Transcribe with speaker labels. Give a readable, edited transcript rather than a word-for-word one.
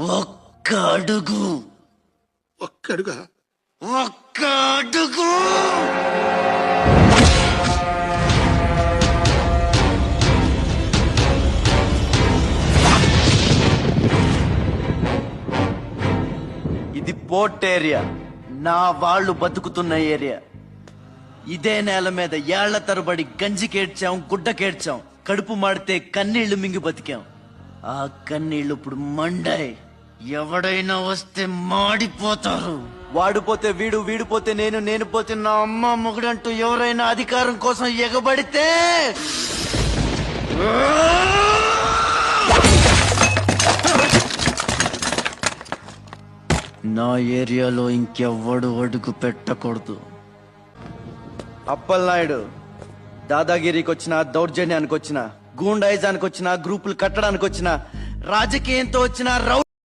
Speaker 1: ఒక్క అడుగు.
Speaker 2: ఒక్కడుగా?
Speaker 1: ఒక్క అడుగు. ఇది పోర్ట్ ఏరియా, నా వాళ్ళు బతుకుతున్న ఏరియా. ఇదే నేల మీద ఏళ్ల తరబడి గంజికేడ్చాం, గుడ్డకేడ్చాం, కడుపు మాడితే కన్నీళ్లు మింగి బతికాం. ఆ కన్నీళ్లు ఇప్పుడు మండాయి. ఎవడైనా వస్తే మాడిపోతారు. వాడిపోతే వీడు, వీడిపోతే నేను, నేను పోతే నా అమ్మ మొగుడంటూ ఎవరైనా అధికారం కోసం ఎగబడితే నా ఏరియాలో ఇంకెవ్వడు అడుగు పెట్టకూడదు. అప్పలనాయుడు దాదాగిరికి వచ్చిన, దౌర్జన్యానికి వచ్చిన, గూండాయిజానికి వచ్చిన, గ్రూపులు కట్టడానికి వచ్చిన, రాజకీయంతో వచ్చిన